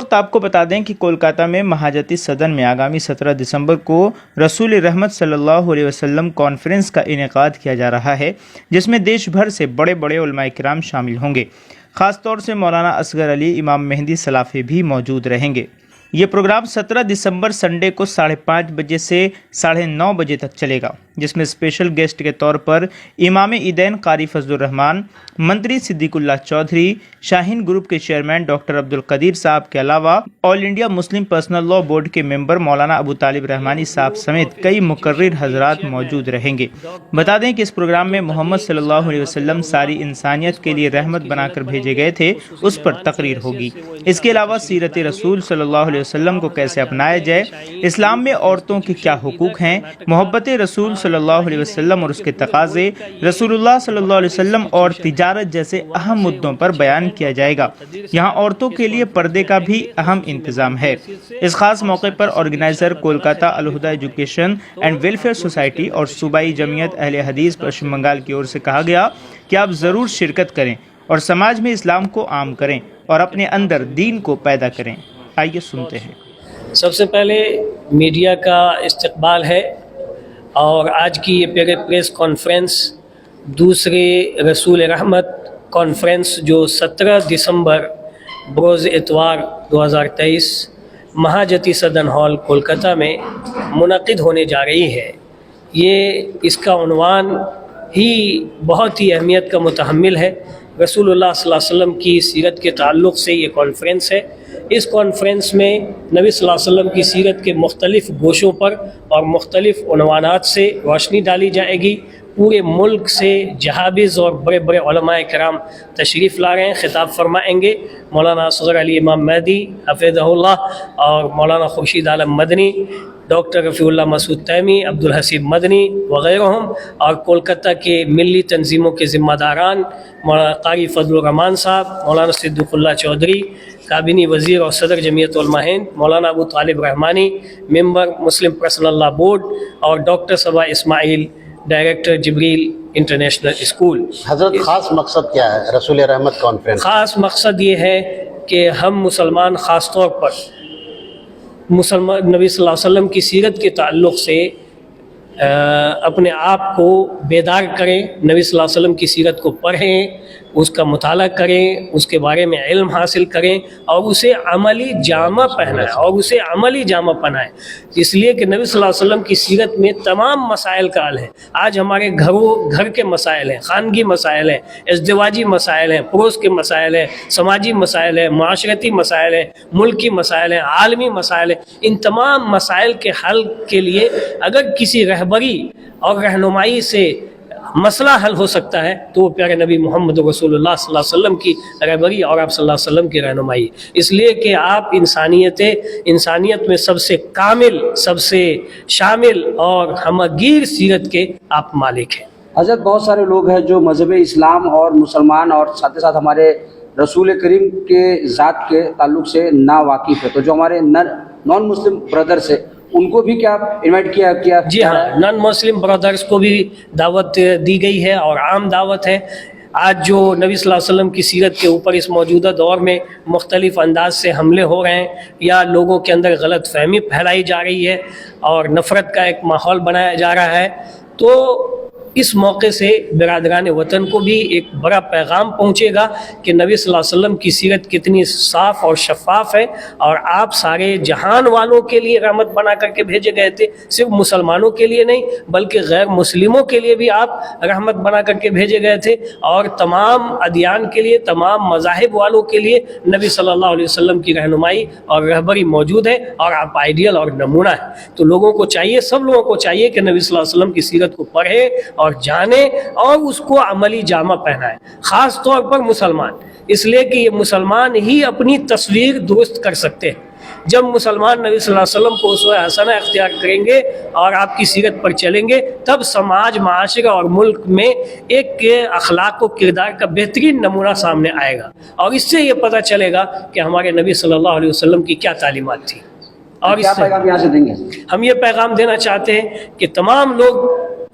وقت آپ کو بتا دیں کہ کولکاتہ میں مہاجتی سدن میں آگامی 17 دسمبر کو رسول رحمت صلی اللہ علیہ وسلم کانفرنس کا انعقاد کیا جا رہا ہے، جس میں دیش بھر سے بڑے بڑے علماء کرام شامل ہوں گے۔ خاص طور سے مولانا اصغر علی امام مہدی سلافی بھی موجود رہیں گے۔ یہ پروگرام 17 دسمبر سنڈے کو 5:30 بجے سے 9:30 بجے تک چلے گا، جس میں اسپیشل گیسٹ کے طور پر امام عیدین قاری فضل الرحمان، منتری صدیق اللہ چودھری، شاہین گروپ کے چیئرمین ڈاکٹر عبدالقدیر صاحب کے علاوہ all India Muslim personal law board کے ممبر مولانا ابو طالب رحمانی صاحب سمیت کئی مقرر حضرات موجود رہیں گے۔ بتا دیں کہ اس پروگرام میں محمد صلی اللہ علیہ وسلم ساری انسانیت کے لیے رحمت بنا کر بھیجے گئے تھے، اس پر تقریر ہوگی۔ اس کے علاوہ سیرت رسول صلی اللہ علیہ وسلم کو کیسے اپنایا جائے، اسلام میں عورتوں کے کیا حقوق ہیں، محبت رسول صلی اللہ علیہ وسلم اور اس کے تقاضے، رسول اللہ صلی اللہ علیہ وسلم اور تجارت جیسے اہم مدوں پر بیان کیا جائے گا۔ یہاں عورتوں کے لیے پردے کا بھی اہم انتظام ہے۔ اس خاص موقع پر organiser Kolkata Al Huda education and welfare society اور صوبائی جمعیت اہل حدیث پشچم بنگال کی اور سے کہا گیا کہ آپ ضرور شرکت کریں اور سماج میں اسلام کو عام کریں اور اپنے اندر دین کو پیدا کریں۔ آئیے سنتے ہیں۔ سب سے پہلے میڈیا کا استقبال ہے اور آج کی یہ پریس کانفرنس دوسرے رسول رحمت کانفرنس جو 17 دسمبر بروز اتوار 2023 مہاجتی سدن ہال کولکاتہ میں منعقد ہونے جا رہی ہے۔ یہ اس کا عنوان ہی بہت ہی اہمیت کا متحمل ہے۔ رسول اللہ صلی اللہ علیہ وسلم کی سیرت کے تعلق سے یہ کانفرنس ہے۔ اس کانفرنس میں نبی صلی اللہ علیہ وسلم کی سیرت کے مختلف گوشوں پر اور مختلف عنوانات سے روشنی ڈالی جائے گی۔ پورے ملک سے جہابذ اور بڑے بڑے علماء کرام تشریف لا رہے ہیں، خطاب فرمائیں گے۔ مولانا اصغر علی امام مہدی حفظہ اللہ اور مولانا خورشید عالم مدنی، ڈاکٹر رفیع اللہ مسعود تیمی، عبدالحسیب مدنی وغیرہم، اور کولکاتہ کے ملی تنظیموں کے ذمہ داران مولانا قاری فضل الرحمان صاحب، مولانا صدیق اللہ چودھری، کابینی وزیر اور صدر جمعیت علماء ہند مولانا ابو طالب رحمانی، ممبر مسلم پرسنل لاء بورڈ، اور ڈاکٹر صبا اسماعیل، ڈائریکٹر جبریل انٹرنیشنل اسکول۔ حضرت خاص مقصد کیا ہے رسول رحمت کانفرنس؟ خاص مقصد یہ ہے کہ ہم مسلمان خاص طور پر مسلمان نبی صلی اللہ علیہ وسلم کی سیرت کے تعلق سے اپنے آپ کو بیدار کریں، نبی صلی اللہ علیہ وسلم کی سیرت کو پڑھیں، اس کا مطالعہ کریں، اس کے بارے میں علم حاصل کریں اور اسے عملی جامہ پہنائیں اس لیے کہ نبی صلی اللہ علیہ وسلم کی سیرت میں تمام مسائل کا حل ہے۔ آج ہمارے گھر کے مسائل ہیں، خانگی مسائل ہیں، ازدواجی مسائل ہیں، پڑوس کے مسائل ہیں، سماجی مسائل ہیں، معاشرتی مسائل ہیں، ملکی مسائل ہیں، عالمی مسائل ہیں۔ ان تمام مسائل کے حل کے لیے اگر کسی رہبری اور رہنمائی سے مسئلہ حل ہو سکتا ہے تو وہ پیارے نبی محمد رسول اللہ صلی اللہ علیہ وسلم کی رہبری اور آپ صلی اللہ علیہ وسلم کی رہنمائی، اس لیے کہ آپ انسانیت میں سب سے کامل، سب سے شامل اور ہمگیر سیرت کے آپ مالک ہیں۔ حضرت بہت سارے لوگ ہیں جو مذہب اسلام اور مسلمان اور ساتھ ساتھ ہمارے رسول کریم کے ذات کے تعلق سے نا واقف ہے، تو جو ہمارے نان مسلم برادرس ہیں ان کو بھی کیا انوائٹ کیا؟ جی ہاں، نان مسلم برادرز کو بھی دعوت دی گئی ہے اور عام دعوت ہے۔ آج جو نبی صلی اللہ علیہ وسلم کی سیرت کے اوپر اس موجودہ دور میں مختلف انداز سے حملے ہو رہے ہیں یا لوگوں کے اندر غلط فہمی پھیلائی جا رہی ہے اور نفرت کا ایک ماحول بنایا جا رہا ہے، تو اس موقع سے برادران وطن کو بھی ایک بڑا پیغام پہنچے گا کہ نبی صلی اللہ علیہ وسلم کی سیرت کتنی صاف اور شفاف ہے اور آپ سارے جہان والوں کے لیے رحمت بنا کر کے بھیجے گئے تھے، صرف مسلمانوں کے لیے نہیں بلکہ غیر مسلموں کے لیے بھی آپ رحمت بنا کر کے بھیجے گئے تھے، اور تمام ادیان کے لیے، تمام مذاہب والوں کے لیے نبی صلی اللہ علیہ وسلم کی رہنمائی اور رہبری موجود ہے اور آپ آئیڈیل اور نمونہ ہیں۔ تو لوگوں کو چاہیے، سب لوگوں کو چاہیے کہ نبی صلی اللہ علیہ وسلم کی سیرت کو پڑھے اور جانے اور اس کو عملی جامہ پہنائے، خاص طور پر مسلمان، اس لیے کہ یہ مسلمان ہی اپنی تصویر درست کر سکتے ہیں۔ جب مسلمان نبی صلی اللہ علیہ وسلم کو اسوہ حسنہ اختیار کریں گے اور آپ کی سیرت پر چلیں گے، تب سماج، معاشرہ اور ملک میں ایک اخلاق و کردار کا بہترین نمونہ سامنے آئے گا، اور اس سے یہ پتہ چلے گا کہ ہمارے نبی صلی اللہ علیہ وسلم کی کیا تعلیمات تھی۔ اور اس سے ہم یہ پیغام دینا چاہتے ہیں کہ تمام لوگ